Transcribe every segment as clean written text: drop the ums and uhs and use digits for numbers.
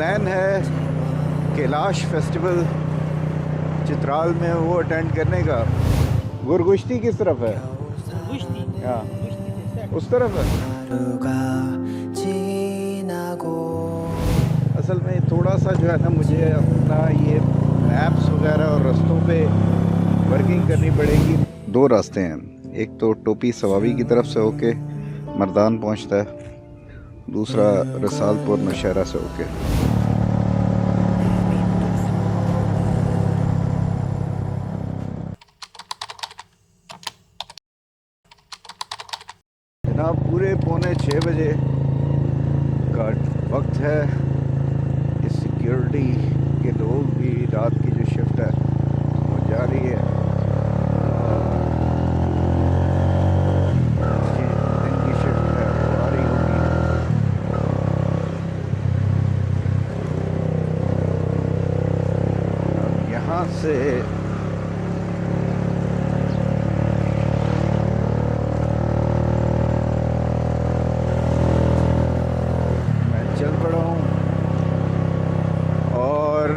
Plan है Kailash festival Chitral में वो अटेंड करने का। गुरगुश्ती किस तरफ है? गुश्ती हाँ, गुश्ती से उस तरफ है। असल में थोड़ा सा जो है ना, मुझे अपना ये मैप्स वगैरह और रास्तों पे वर्किंग करनी पड़ेगी। दो रास्ते हैं, एक तो टोपी सवावी की तरफ से होके मर्दान पहुंचता है, दूसरा रसालपुर नौशहरा से होके। जनाब पूरे 5:45 का वक्त है। इस सिक्योरिटी के लोग भी रात की जो शिफ्ट है वो जा रही है। दिन की शिफ्ट है वो आ रही होगी। अब यहाँ से चल पड़ा हूँ और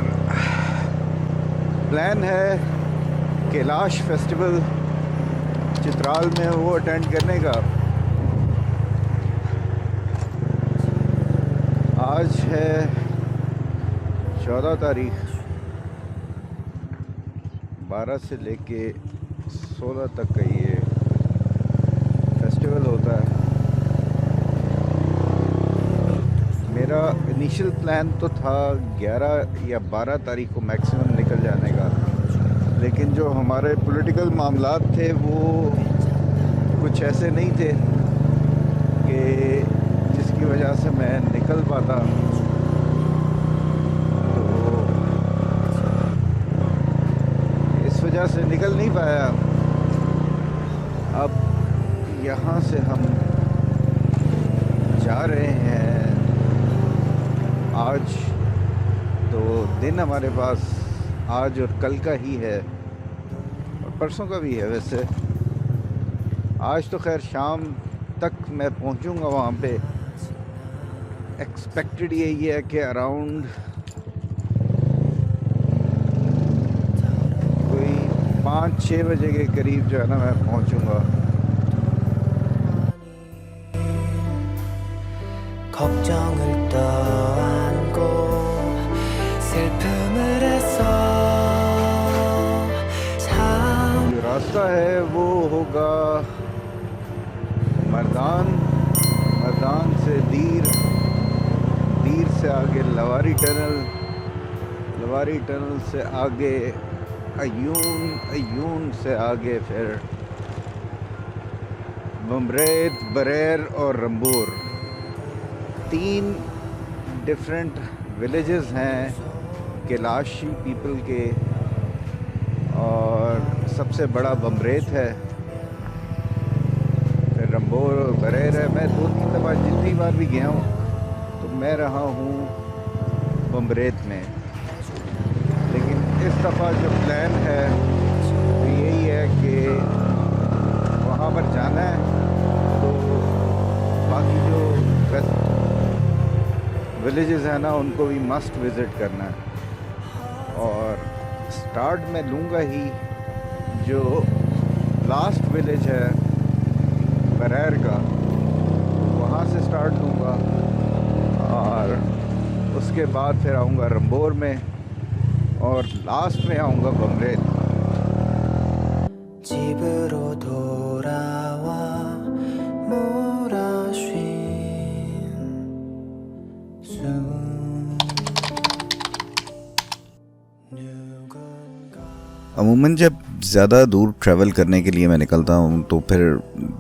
प्लान है कैलाश फेस्टिवल चित्राल में वो अटेंड करने का। आज है 14 तारीख, 12 से लेके 16 तक का ये फेस्टिवल होता है। मेरा इनिशियल प्लान तो था 11 या 12 तारीख को मैक्सिमम निकल जाने का, लेकिन जो हमारे पॉलिटिकल मामलात थे वो कुछ ऐसे नहीं थे कि जिसकी वजह से मैं निकल पाता। तो इस वजह से निकल नहीं पाया। अब यहाँ से हम जा रहे हैं। आज तो दिन हमारे पास आज और कल का ही है और परसों का भी है। वैसे आज तो खैर शाम तक मैं पहुंचूंगा वहाँ पे। एक्सपेक्टेड यही है कि अराउंड कोई 5-6 बजे के करीब जो है ना मैं पहुंचूंगा। 걱정을 떠안고 슬픔을 했어 जो रास्ता है वो होगा मर्दान से दीर से आगे लवारी टनल से आगे अयून से आगे फिर बमरेत, बरेर और रंबूर। 3 डिफरेंट विलेजेस हैं कैलाशी पीपल के, और सबसे बड़ा बमरेत है, फिर रंबोर और बरेर है। मैं 2-3 दफ़ा जितनी बार भी गया हूँ तो मैं रहा हूँ बमरेत में, लेकिन इस दफ़ा जो प्लान है वो यही है कि वहाँ पर जाना है। तो बाकी जो विलेजेस हैं ना उनको भी मस्ट विज़िट करना है। और स्टार्ट में लूँगा ही जो लास्ट विलेज है बरेर का, वहाँ से स्टार्ट लूँगा और उसके बाद फिर आऊँगा रंबोर में और लास्ट में आऊँगा बमरेत। 집으로 돌아와 몰아쉰 अमूमन जब ज़्यादा दूर ट्रैवल करने के लिए मैं निकलता हूँ तो फिर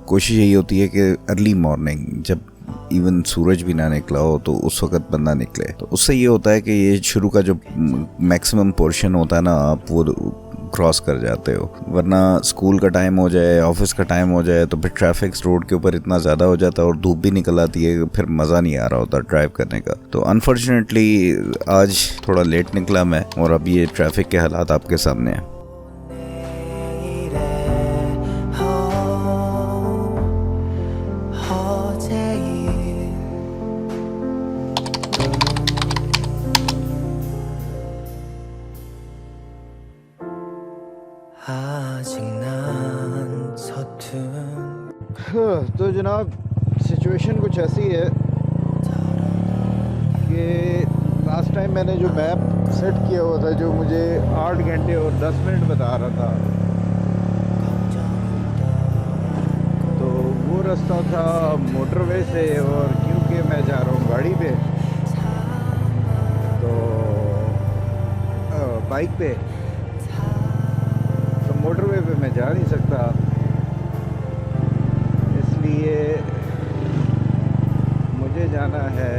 कोशिश यही होती है कि अर्ली मॉर्निंग, जब इवन सूरज भी ना निकला हो तो उस वक्त बंदा निकले। तो उससे ये होता है कि ये शुरू का जो मैक्सिमम पोर्शन होता है ना आप वो क्रॉस कर जाते हो। वरना स्कूल का टाइम हो जाए, ऑफिस का टाइम हो जाए तो फिर ट्रैफिक रोड के ऊपर इतना ज़्यादा हो जाता है और धूप भी निकल आती है, फिर मज़ा नहीं आ रहा होता ड्राइव करने का। तो अनफॉर्चुनेटली आज थोड़ा लेट निकला मैं और अब ये ट्रैफिक के हालात आपके सामने हैं। तो जनाब सिचुएशन कुछ ऐसी है कि लास्ट टाइम मैंने जो मैप सेट किया हुआ था, जो मुझे 8 घंटे और 10 मिनट बता रहा था, तो वो रास्ता था मोटरवे से, और क्योंकि मैं जा रहा हूँ गाड़ी पे, तो बाइक पे, तो मोटरवे पे मैं जा नहीं सकता, इसलिए मुझे जाना है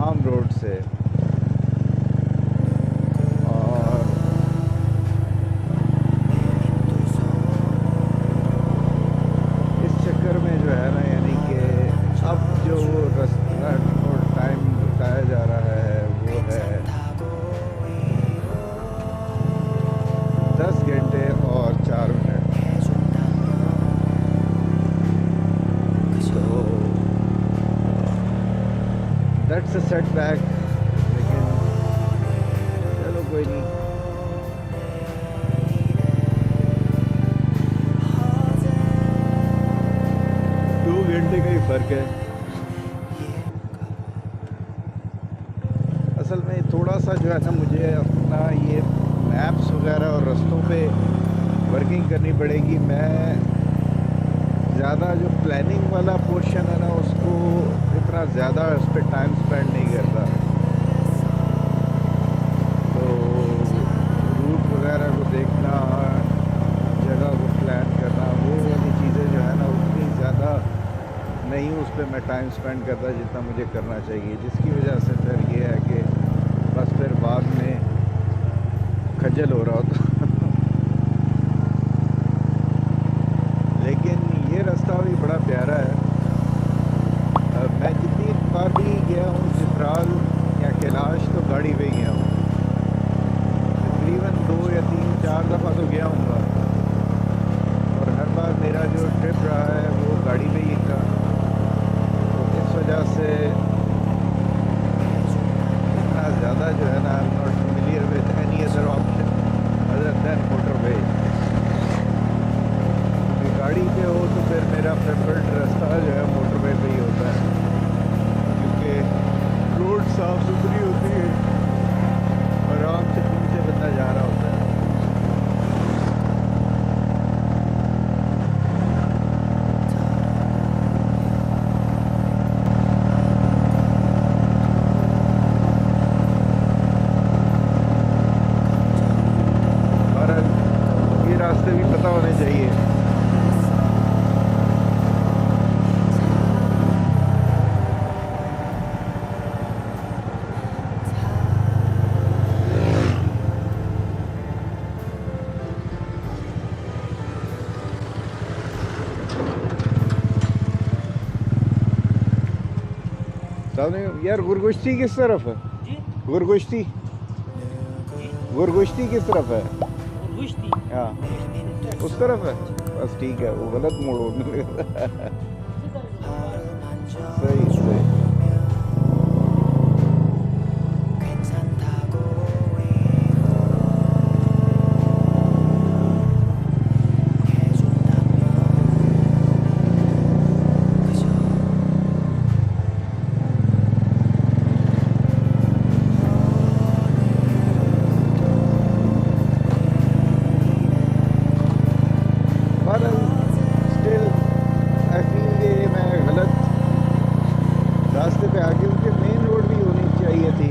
आम रोड से। और इस चक्कर में जो है ना, यानी कि अब जो रास्ता और टाइम बताया जा रहा है वो है 10 घंटे और 4 मिनट। तो दैट्स अ सेटबैक, लेकिन चलो कोई नहीं। दो घंटे का ही फ़र्क है। असल में थोड़ा सा जो है ना, मुझे अपना ये मैप्स वगैरह और रास्तों पे वर्किंग करनी पड़ेगी। मैं ज़्यादा जो प्लानिंग वाला पोर्शन है ना, उसको इतना ज़्यादा उस पर टाइम स्पेंड नहीं करता। तो रूट वगैरह को देखना, जगह को प्लान करना, वो वाली चीज़ें जो है ना, उतनी ज़्यादा नहीं उस पर मैं टाइम स्पेंड करता जितना मुझे करना चाहिए, जिसकी वजह से फिर ये है कि बस फिर बाद में खज्जल हो रहा होता। लेकिन ये रास्ता भी बड़ा प्यारा है। मैं जितनी बार भी गया हूँ चित्राल या कैलाश, तो गाड़ी पे गया हूँ। तकरीबन 2 या 3 4 दफ़ा तो गया हूँ, और हर बार मेरा जो ट्रिप रहा है वो गाड़ी पे ही था। तो इस वजह से इतना ज़्यादा जो है ना, I am not familiar with any other option other than motorway. गाड़ी पे हो तो फिर मेरा प्रेफर्ड रास्ता जो है मोटरवे पे ही होता है, क्योंकि रोड साफ़ सुथरी होती है, आराम से पीछे बंदा जा रहा होता है। और ये रास्ते भी पता होने चाहिए। यार गुरगुश्ती किस तरफ है? जी गुरगुश्ती गुरगुश्ती किस तरफ है? और गुश्ती हाँ, उस तरफ है। बस ठीक है, वो गलत मोड़ होने लगा। सही सही। रास्ते पे आगे उनके मेन रोड भी होनी चाहिए थी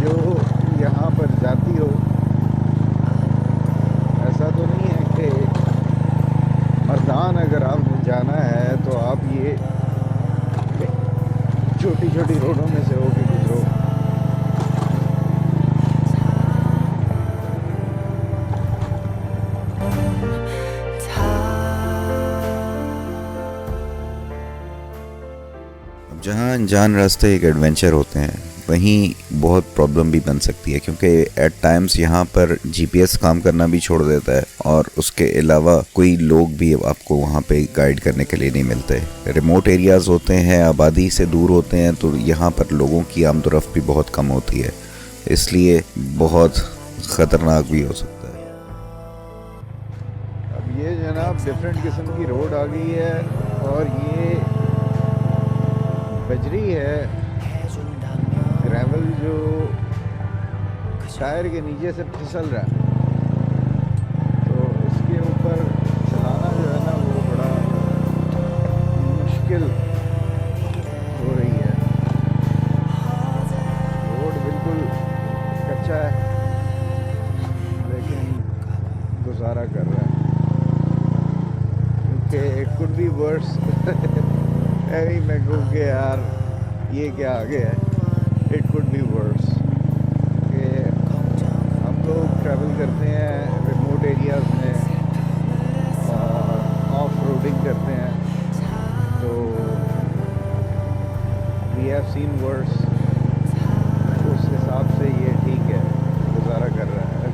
जो यहाँ पर जाती हो। ऐसा तो नहीं है कि मर्दान अगर आपको जाना है तो आप ये छोटी छोटी रोडों में से होके गुजरो। जहाँ अनजान रास्ते एक एडवेंचर होते हैं, वहीं बहुत प्रॉब्लम भी बन सकती है, क्योंकि एट टाइम्स यहाँ पर जीपीएस काम करना भी छोड़ देता है, और उसके अलावा कोई लोग भी आपको वहाँ पे गाइड करने के लिए नहीं मिलते। रिमोट एरियाज़ होते हैं, आबादी से दूर होते हैं, तो यहाँ पर लोगों की आमदोरफ्त भी बहुत कम होती है, इसलिए बहुत ख़तरनाक भी हो सकता है। जनाब डिफरेंट किस्म की रोड आ गई है और ये बजरी है, ग्रेवल जो टायर के नीचे से फिसल रहा है, तो इसके ऊपर चलाना जो है ना वो बड़ा मुश्किल हो रही है। रोड बिल्कुल कच्चा है लेकिन गुजारा कर रहा है, क्योंकि इट कुड बी वर्स। ऐसे मैं कहूँ कि यार ये क्या आगे है, इट कुड बी वर्स। कि हम लोग ट्रैवल करते हैं रिमोट एरियाज़ में और ऑफ रोडिंग करते हैं, तो वी हैव सीन वर्स। उस हिसाब से ये ठीक है, गुजारा कर रहा है।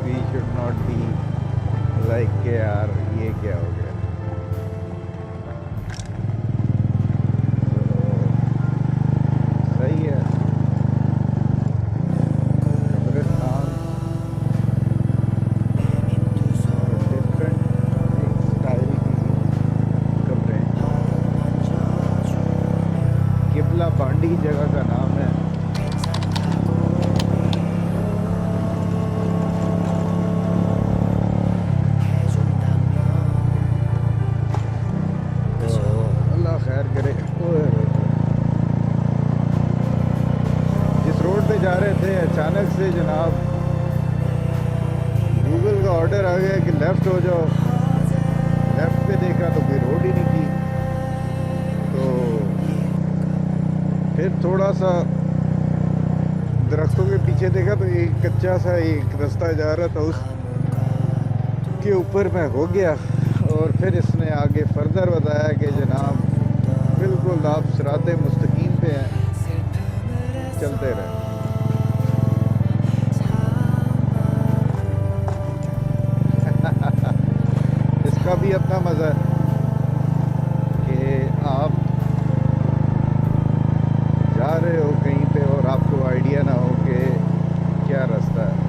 We should not be like के यार ये क्या हो गया। तो सही है। कब्रिस्तान डिफरेंट स्टाइल की कब्रें। किबला बांडी जगह का नाम है। अल्लाह खैर करे। जिस रोड पे जा रहे थे अचानक से जनाब गूगल का ऑर्डर आ गया कि लेफ़्ट हो जाओ। लेफ़्ट पे देखा तो कोई रोड ही नहीं थी, तो फिर थोड़ा सा दरख्तों के पीछे देखा तो एक कच्चा सा एक रास्ता जा रहा था, उस के ऊपर मैं हो गया। और फिर इसने आगे फर्दर बताया कि जनाब बिल्कुल आप सिराते मुस्तकीम पे हैं, चलते रहे। इसका भी अपना मज़ा है कि आप जा रहे हो कहीं पे और आपको आइडिया ना हो कि क्या रास्ता है।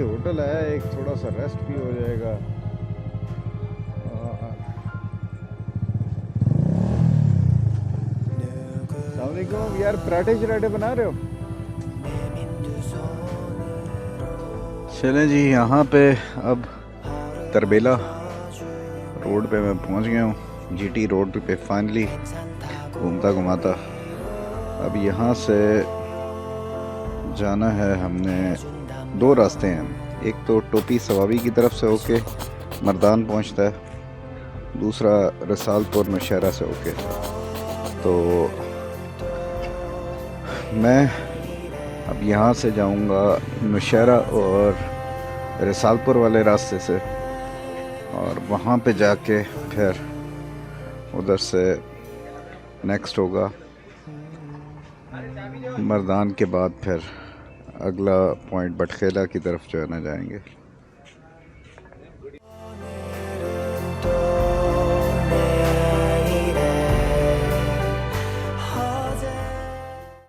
होटल है, एक थोड़ा सा रेस्ट भी हो जाएगा। अस्सलामुअलैकुम यार, पराठे शराठे बना रहे हो? चलें जी, यहाँ पे अब तरबेला रोड पे मैं पहुँच गया हूँ। जीटी रोड पे फाइनली घूमता घुमाता। अब यहाँ से जाना है, हमने दो रास्ते हैं। एक तो टोपी सवाबी की तरफ से होके मर्दान पहुँचता है, दूसरा रसालपुर नौशहरा से होके। तो मैं अब यहाँ से जाऊँगा नौशहरा और रसालपुर वाले रास्ते से, और वहाँ पे जाके फिर उधर से नेक्स्ट होगा मर्दान के बाद फिर अगला पॉइंट बटखेला की तरफ जो है ना जाएंगे।